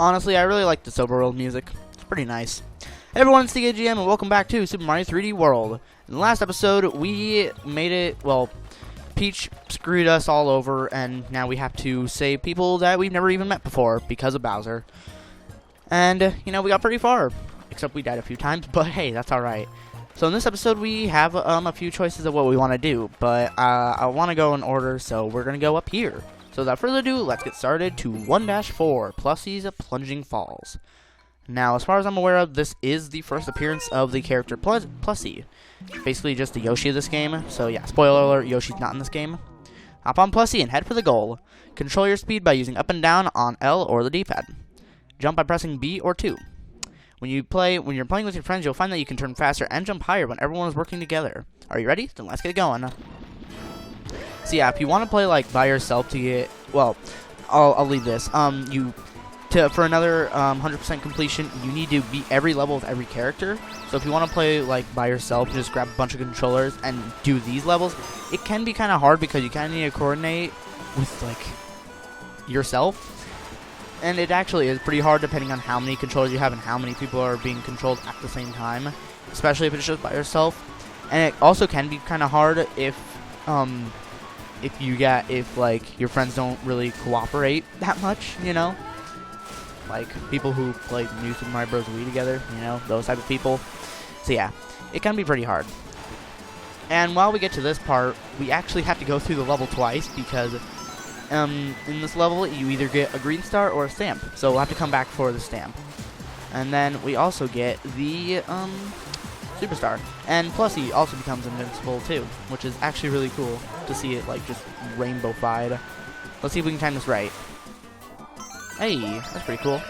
Honestly, I really like this overworld music. It's pretty nice. Hey everyone, it's the AGM, and welcome back to Super Mario 3D World. In the last episode, we made it, well, Peach screwed us all over, and now we have to save people that we've never even met before because of Bowser. And, you know, we got pretty far. Except we died a few times, but hey, that's alright. So in this episode, we have a few choices of what we want to do, but I want to go in order, so we're going to go up here. So without further ado, let's get started to 1-4, Plussie's Plunging Falls. Now, as far as I'm aware of, this is the first appearance of the character Plessie. Basically just the Yoshi of this game, so yeah, spoiler alert, Yoshi's not in this game. Hop on Plessie and head for the goal. Control your speed by using up and down on L or the D-pad. Jump by pressing B or 2. When you're playing with your friends, you'll find that you can turn faster and jump higher when everyone is working together. Are you ready? Then let's get going. So yeah, if you want to play like by yourself to get, well, I'll leave this. For another 100% completion, you need to beat every level of every character. So if you want to play like by yourself, just grab a bunch of controllers and do these levels. It can be kind of hard because you kind of need to coordinate with like yourself. And it actually is pretty hard depending on how many controllers you have and how many people are being controlled at the same time, especially if it's just by yourself. And it also can be kind of hard if like your friends don't really cooperate that much, you know, like people who play New Super Mario Bros. Wii together, you know, those type of people. So yeah, it can be pretty hard. And while we get to this part, we actually have to go through the level twice because in this level, you either get a green star or a stamp. So we'll have to come back for the stamp. And then we also get the superstar. And Plessie also becomes invincible too, which is actually really cool to see it like just rainbow-fied. Let's see if we can time this right. Hey, that's pretty cool.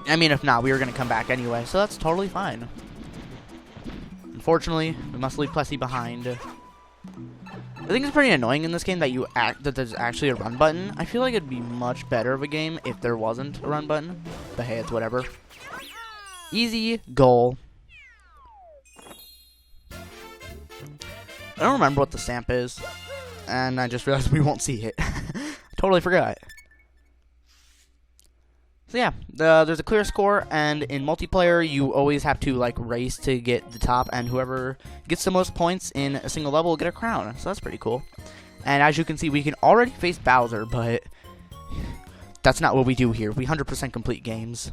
I mean, if not, we were going to come back anyway, so that's totally fine. Unfortunately, we must leave Plessie behind. I think it's pretty annoying in this game that that there's actually a run button. I feel like it'd be much better of a game if there wasn't a run button. But hey, it's whatever. Easy goal. I don't remember what the stamp is, and I just realized we won't see it. Totally forgot. So yeah, there's a clear score, and in multiplayer, you always have to like race to get the top, and whoever gets the most points in a single level will get a crown. So that's pretty cool. And as you can see, we can already face Bowser, but that's not what we do here. We 100% complete games.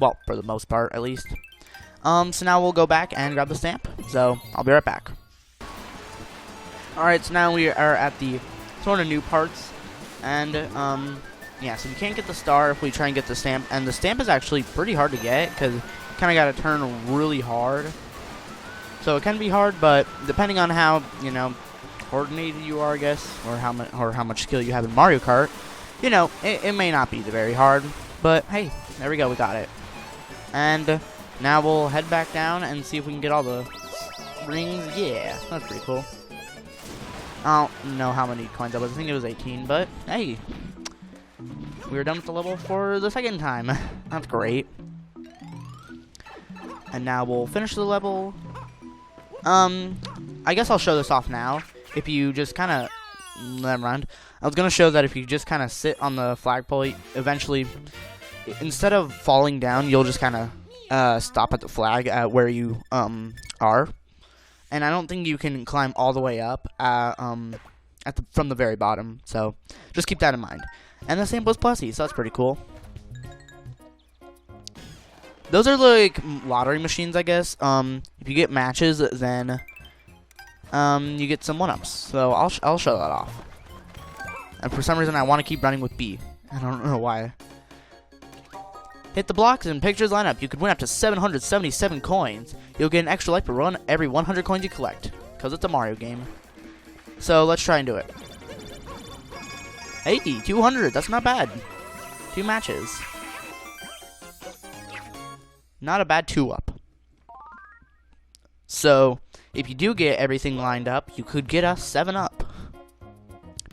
Well, for the most part, at least. So now we'll go back and grab the stamp. So I'll be right back. Alright, so now we are at the sort of new parts, and yeah, so we can't get the star if we try and get the stamp, and the stamp is actually pretty hard to get because you kind of got to turn really hard. So it can be hard, but depending on how, you know, coordinated you are, I guess, or how much skill you have in Mario Kart, you know, it may not be very hard. But hey, there we go, we got it. And now we'll head back down and see if we can get all the rings. Yeah, that's pretty cool. I don't know how many coins that was. I think it was 18, but hey. We were done with the level for the second time. That's great. And now we'll finish the level. I guess I'll show this off now. If you just kind of... Never mind. I was going to show that if you just kind of sit on the flagpole, eventually, instead of falling down, you'll just kind of stop at the flag at where you are. And I don't think you can climb all the way up from the very bottom. So just keep that in mind. And the same was Plessie, so that's pretty cool. Those are like lottery machines, I guess. If you get matches, then you get some 1-ups. So I'll show that off. And for some reason, I want to keep running with B. I don't know why. Hit the blocks and pictures line up. You could win up to 777 coins. You'll get an extra life per run every 100 coins you collect, because it's a Mario game. So let's try and do it. 80, 200, that's not bad. 2 matches. Not a bad 2-up. So, if you do get everything lined up, you could get a 7-up.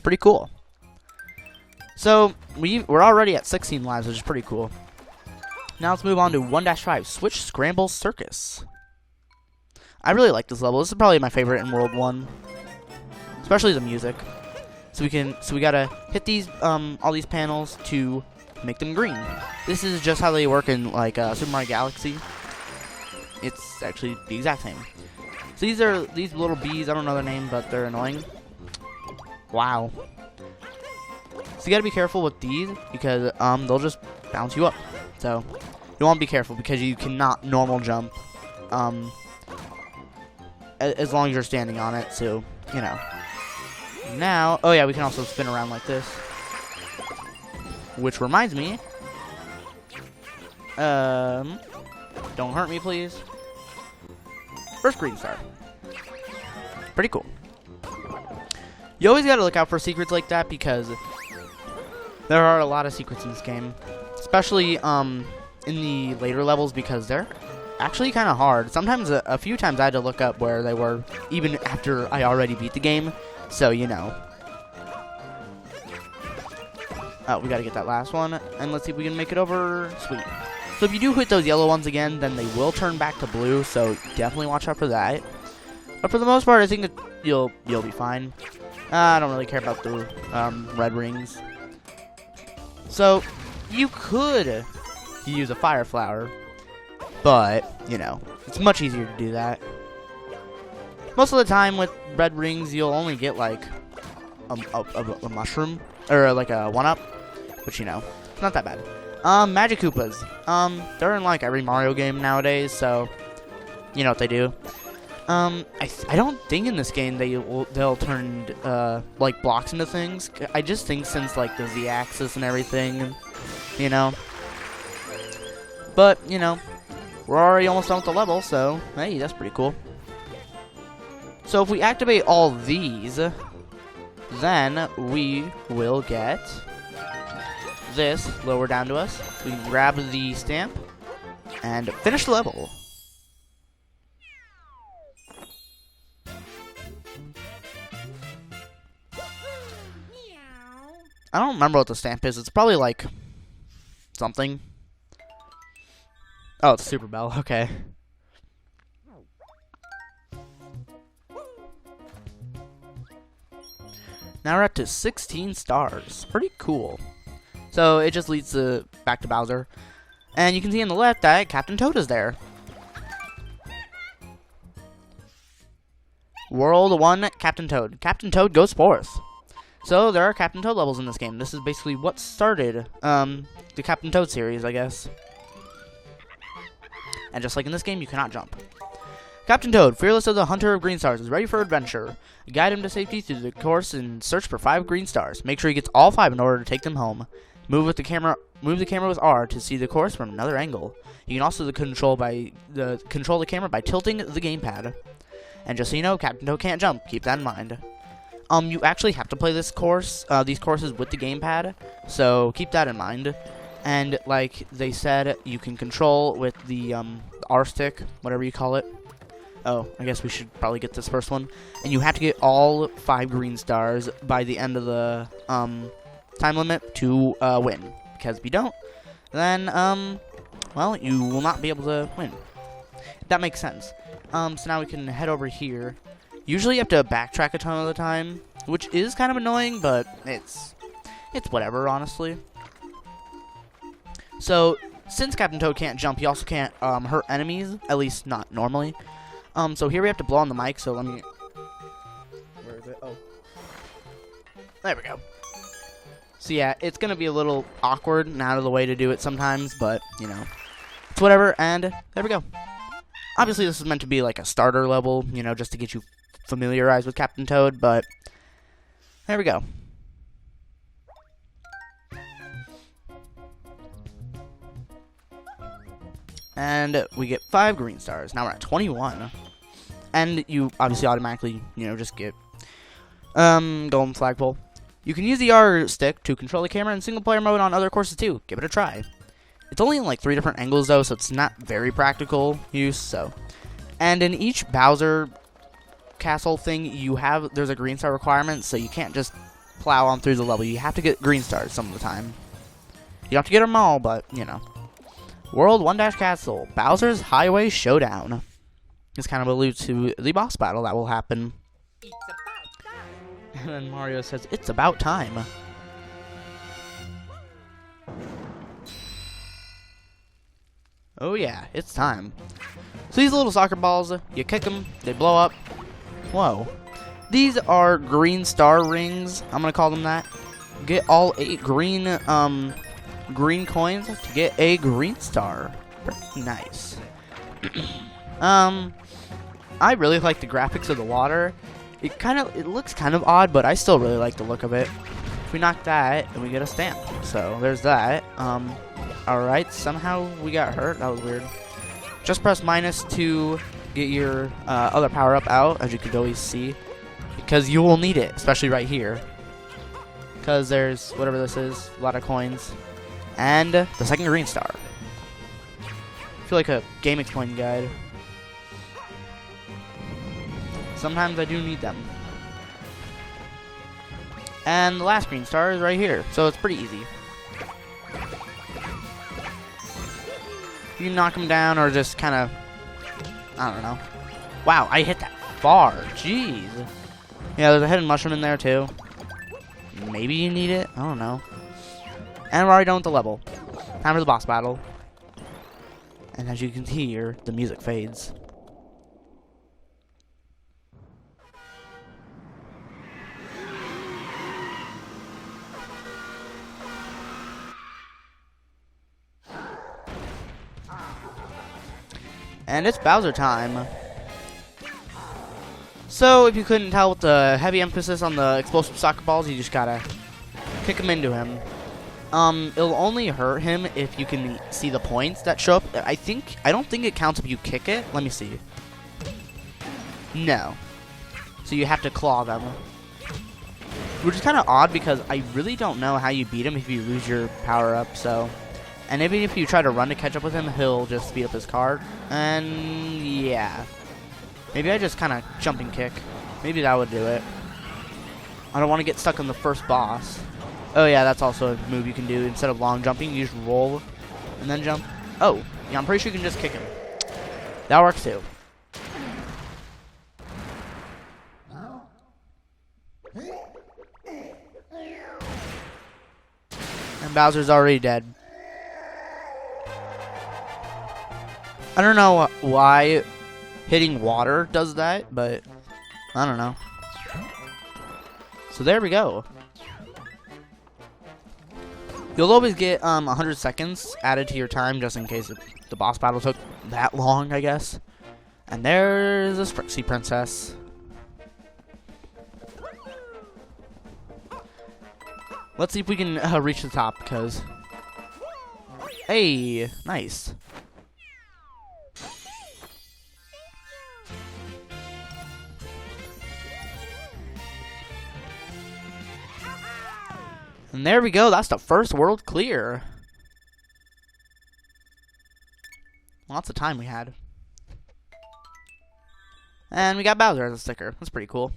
Pretty cool. So, we're already at 16 lives, which is pretty cool. Now let's move on to 1-5, Switch Scramble Circus. I really like this level. This is probably my favorite in World 1. Especially the music. So we gotta hit these all these panels to make them green. This is just how they work in like Super Mario Galaxy. It's actually the exact same. So these are these little bees. I don't know their name, but they're annoying. Wow. So you gotta be careful with these because they'll just bounce you up. So you want to be careful because you cannot normal jump as long as you're standing on it. So you know. Now, oh yeah, we can also spin around like this. Which reminds me, don't hurt me, please. First green star. Pretty cool. You always gotta look out for secrets like that because there are a lot of secrets in this game, especially in the later levels because they're actually kind of hard. Sometimes, a few times I had to look up where they were even after I already beat the game. So, you know. Oh, we gotta get that last one. And let's see if we can make it over. Sweet. So if you do hit those yellow ones again, then they will turn back to blue. So definitely watch out for that. But for the most part, I think that you'll be fine. I don't really care about the red rings. So you could use a fire flower. But, you know, it's much easier to do that. Most of the time with red rings, you'll only get like a mushroom or like a 1-up, which you know, it's not that bad. Magic Koopas. They're in like every Mario game nowadays, so you know what they do. I don't think in this game they'll turn like blocks into things. I just think since like the Z-axis and everything, you know. But you know, we're already almost done with the level, so hey, that's pretty cool. So if we activate all these, then we will get this lower down to us. We can grab the stamp and finish the level. I don't remember what the stamp is. It's probably like something. Oh, it's Super Bell. Okay. Now we're up to 16 stars. Pretty cool. So it just leads back to Bowser. And you can see on the left that Captain Toad is there. World 1, Captain Toad. Captain Toad goes fourth. So there are Captain Toad levels in this game. This is basically what started the Captain Toad series, I guess. And just like in this game, you cannot jump. Captain Toad, fearless as a hunter of green stars, is ready for adventure. Guide him to safety through the course and search for 5 green stars. Make sure he gets all 5 in order to take them home. Move the camera with R to see the course from another angle. You can also control the camera by tilting the gamepad. And just so you know, Captain Toad can't jump. Keep that in mind. You actually have to play these courses with the gamepad, so keep that in mind. And like they said, you can control with the R stick, whatever you call it. Oh, I guess we should probably get this first one. And you have to get all 5 green stars by the end of the time limit to win. Because if you don't, then, well, you will not be able to win. That makes sense. So now we can head over here. Usually you have to backtrack a ton of the time, which is kind of annoying, but it's whatever, honestly. So, since Captain Toad can't jump, he also can't hurt enemies, at least not normally. So here we have to blow on the mic, so let me... Where is it? Oh. There we go. So yeah, it's going to be a little awkward and out of the way to do it sometimes, but, you know, it's whatever, and there we go. Obviously, this is meant to be like a starter level, you know, just to get you familiarized with Captain Toad, but there we go. And we get 5 green stars. Now we're at 21. And you obviously automatically, you know, just get golden flagpole. You can use the R stick to control the camera in single player mode on other courses too. Give it a try. It's only in like 3 different angles though, so it's not very practical use, so. And in each Bowser castle thing, there's a green star requirement, so you can't just plow on through the level. You have to get green stars some of the time. You don't have to get them all, but, you know. World 1-Castle, Bowser's Highway Showdown. This kind of alludes to the boss battle that will happen. It's about time. And then Mario says, "It's about time." Oh yeah, it's time. So these little soccer balls, you kick them, they blow up. Whoa. These are green star rings. I'm gonna call them that. Get all 8 green coins to get a green star. Pretty nice. I really like the graphics of the water. It looks kind of odd, but I still really like the look of it. If we knock that, and we get a stamp. So there's that. Alright, somehow we got hurt. That was weird. Just press minus to get your other power up out, as you could always see. Because you will need it, especially right here. Because there's, whatever this is, a lot of coins. And the second green star. I feel like a game explain guide. Sometimes I do need them. And the last green star is right here, so it's pretty easy. You can knock them down or just kind of, I don't know. Wow, I hit that far. Jeez. Yeah, there's a hidden mushroom in there too. Maybe you need it. I don't know. And we're already done with the level. Time for the boss battle. And as you can hear, the music fades. And it's Bowser time. So, if you couldn't tell with the heavy emphasis on the explosive soccer balls, you just gotta kick them into him. It'll only hurt him if you can see the points that show up. I don't think it counts if you kick it. Let me see. No. So you have to claw them. Which is kind of odd because I really don't know how you beat him if you lose your power up, so. And even if you try to run to catch up with him, he'll just speed up his card. And yeah. Maybe I just kind of jump and kick. Maybe that would do it. I don't want to get stuck on the first boss. Oh yeah, that's also a move you can do. Instead of long jumping, you just roll and then jump. Oh, yeah, I'm pretty sure you can just kick him. That works too. And Bowser's already dead. I don't know why hitting water does that, but I don't know. So there we go. You'll always get 100 seconds added to your time just in case the boss battle took that long, I guess. And there's a Strixie princess. Let's see if we can reach the top, because... Hey, nice. And there we go, that's the first world clear. Lots of time we had. And we got Bowser as a sticker. That's pretty cool.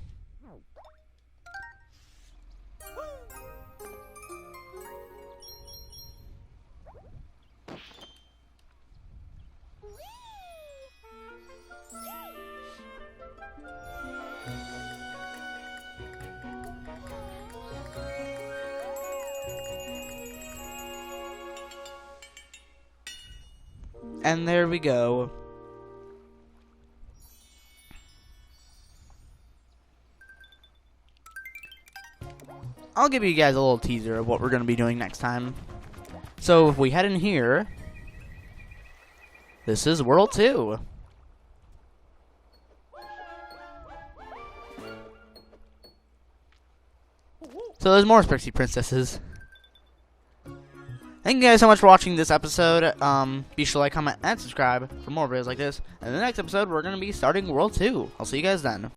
And there we go. I'll give you guys a little teaser of what we're going to be doing next time. So if we head in here, this is World 2. So there's more Strixie Princesses. Thank you guys so much for watching this episode. Be sure to like, comment, and subscribe for more videos like this. And in the next episode, we're going to be starting World 2. I'll see you guys then.